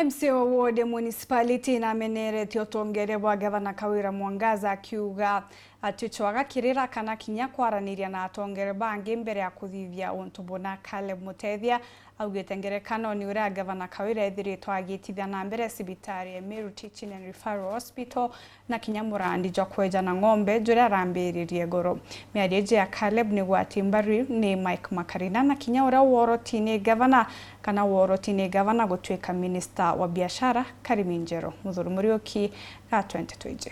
MCO ward municipality na meneretie utongeria bwa Gavana KAWIRA Mwangaza akiuga atichwaga kirira kana kinya kwaraniria na atongere bangi mbere ya kuthithia untu bona MUTETHIA augite ngerekano ni ura Gavana KAWIRA ethiritwo agitithia na mbere sibitari MERU Teaching and Referral Hospital na kinya murandi jwa kwenjana ng'ombe juria arambiririe goro miarieje ya Caleb ni gwatimbari ni Mike Makarina na kinya ura worotini Gavana kana worotini Gavana gutwika minister wa biashara Kariminjero muthuru murioki ga 2020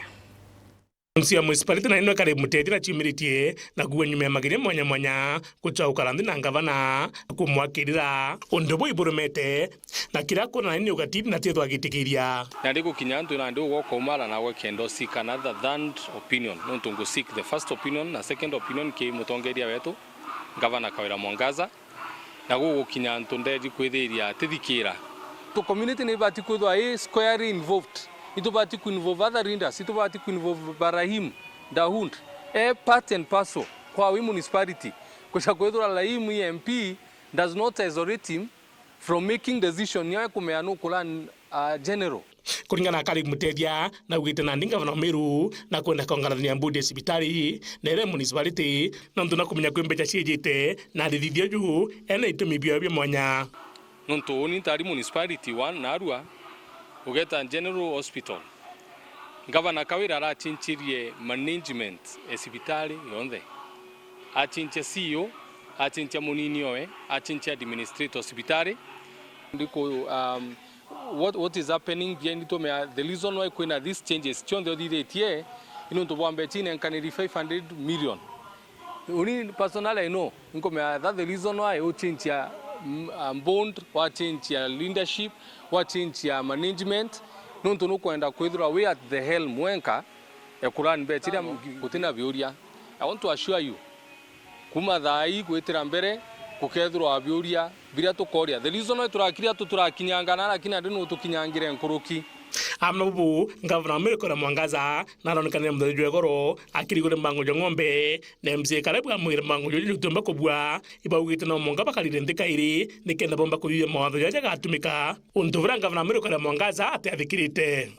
Msia municipality na ino kare MUTETHIA chimiritie na guwe nyume magire mwanya kuchauka na Ngabana kumwakirira undobo iburumete na kirako na ini ugatini na tieto agitikiria na ndiko kinyantu na ndo komala na wekendo seek another than opinion no tungo seek the first opinion na second opinion ke mutongeria wetu Gavana KAWIRA Mwangaza na gugu kinyantu ndeji kwithiria tithikira to community ne bati kwithwa square involved ito bati ku involve other leaders, ito bati ku involve Barahim, Dahund, part and parcel kwa we municipality. Kwa kwethura la hii MP does not isolate him from making decision ya kumeanu kula general. Kuringana kari MUTETHIA na ugite na ndinga vana MERU na kwenda kongarania mbudi sibitari na ere municipality na nduna kumenya kwembeja ciejite na thithio ju ene itumi bio bya mwanya. Nonto ni tari municipality one na Arua ugeta General Hospital. Gavana KAWIRA arachinchirie management esibitari yonthe. Achinche CEO, achinche munini oe, achinche administrator hospitali. Ndiko what is happening behind it the reason why kuna these changes chonde odidete ino to bombe chine nkaniri 500 million. Uni personal I know nko me that the reason why o change ya bond wa change ya leadership wa change ya management nonto no kwenda kwithura we at the helm wenka ya kuran betira kutina biuria. I want to assure you kuma thai gwitira mbere kukethurwa abiuria biria tukoria the reason why turakiria turakinyangana lakini andino tukinyangire nkuruki amnabu Gavana MERU Mwangaza na ronekana mthejwe goro akirigure mbango jo ng'ombe na MCA Caleb amwire mbango jo lutumba kubwa ibaugite no monga bakalire ndikairi nikenda bomba kuyiye mawatho jaja gatumika untuvira Gavana MERU Mwangaza athikirite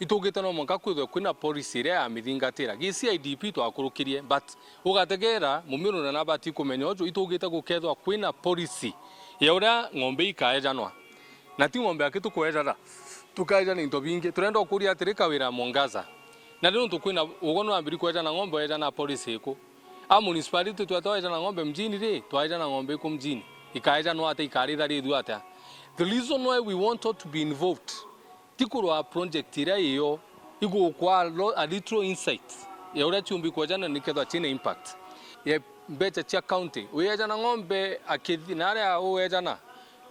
itugite no monga kwithwe kwina policy ria ya mithingatira GCIDP twakurukirie but ugategera mumiru na bati kumenya ojo itugite gukethwa kwina policy ya ura ng'ombe ikaejanwa na ti ng'ombe akitu kuejana tukaja ni into bingi turenda okuria atiri KAWIRA Mwangaza na rero tukwina ugono ambiri kweja na ng'ombe eja na police iko a municipality twatoeja na ng'ombe mjini ri twaeja na ng'ombe iko mjini ikaeja no ate ikarida ri duata the reason why we wanted to be involved tikuru project ira iyo igo kwa a little insight ya ura chumbi kweja na nikethwa chine impact ya becha cha county ueja na ng'ombe akithi na ria ueja na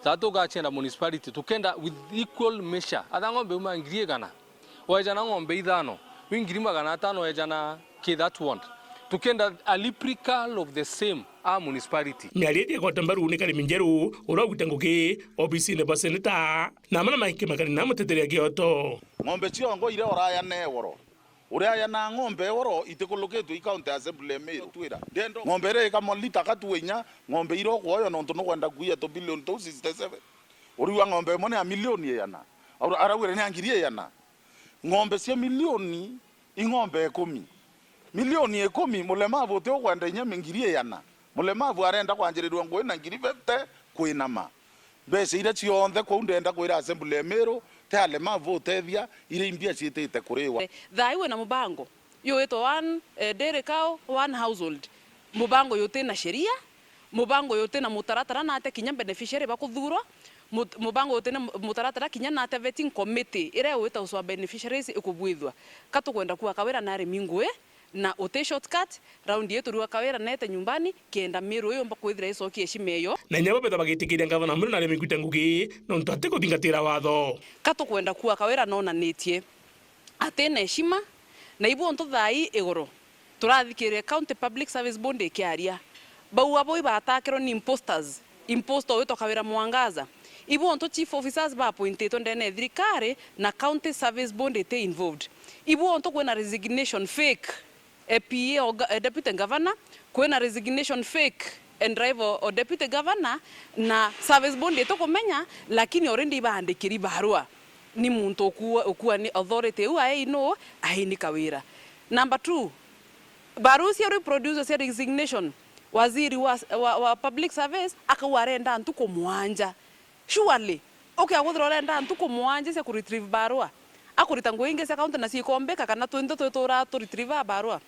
Zato gachenda municipality tukenda with equal measure. Ada ng'ombe uma ngiri gana. Wajana ng'ombe ithano. Wingiri magana tano wajana ke that one. Tukenda a replica of the same municipality. Miaridi kwa tambaru ni Kariminjero ura gutanguke obisi ne baseneta na mana maiki makani na MUTETHIA gyoto. Ng'ombe ciongo ire oraya ne woro. Uraya na ng'ombe woro itikuluketu ikaunti assembly MERU twira. Dendo ng'ombe re kamolita katuinya ng'ombe iro kwoyo nonto no kwenda kuia to billion to 67. Uriwa ng'ombe mone a milioni yana. Arawire ni angirie yana. Ng'ombe cia milioni ing'ombe 10. Milioni 10 mulemavu te kwenda inya mengirie yana. Mulemavu arenda kwanjirirwa ngwe na ngiri 50 kwinama. Bese ira cionthe kwa ndenda kwira assembly MERU tale MUTETHIA ile imbia ciitite kuriwa thaiwe na mubango yoeto one dairy cow one household mubango yote na sheria mubango yote na mutaratara na ate kinya beneficiary bakuthurwa mubango yote na mutaratara kinya na ate vetting committee ire yoeta uswa beneficiaries ikubwithwa katukwenda kuwa KAWIRA na remingwe na ote shortcut round yetu ruwa KAWIRA nete nyumbani kienda MERU yo mba kwithira icoki eshimeyo na nyabo beta bagitikiria Gavana MERU na remingwite ngugi no ntate kuthingatira watho katukwenda kuwa KAWIRA nona netie atene heshima na ibu onto thai igoro turathikire county public service board ikiaria bau abo ibatakero ni impostor weto KAWIRA Mwangaza ibu onto chief officers ba appointed ndene thirikari na county service board ite involved ibu onto kwena resignation fake PA deputy governor kwena resignation fake and drive o deputy governor na service bond itukumenya lakini already baandikiri barua ni muntu okuwa ni authority u ai no ai ni Kawira. Number 2, barua cia reproduce cia resignation waziri wa public service akawarenda ntuko mwanja surely okay aguthrorenda ntuko mwanja cia ku retrieve barua akurita nguinge cia county na cikombeka kana twinto twitura tu retrieve barua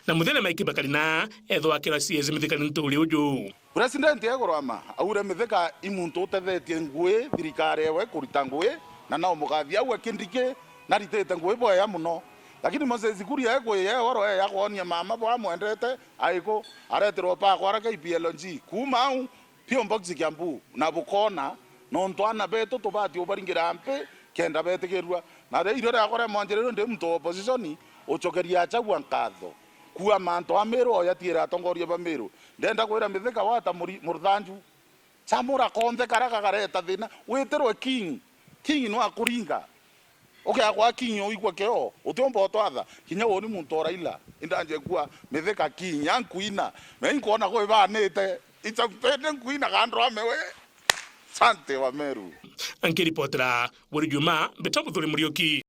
na muthene maiki bakarina etho akira CS mithikani nturi uju president egorama aure mithika imuntu utethetie ngui thirikari ewe kurita ngui na no mugathia we kindike na ritete ngui boya muno lakini Moses Kuria egwe yoro yakonia mama bwa mwendete aiko areterwo pa kwara KPLNG kuma pio box Kiambu na bukona no ntwana beto tubati ubaringira mpe kenda betegerwa na iro yakore monjerero ndi mtu opposition uchokeria chagwa nkatho kuwa manto amero oyatira atongoria ba MERU ndenda kwira mithika wata murthanju chamura konde karaka kareta thina witerwe king no akuringa okay akwa kinyo igwa keo utombo twatha kinya woni muntu oraila indanje kwa mithika kinya nkuina me nkona ko ibanete itapende nkuina kandro amewe sante wa MERU ankiripotera buri juma betambuthuri murioki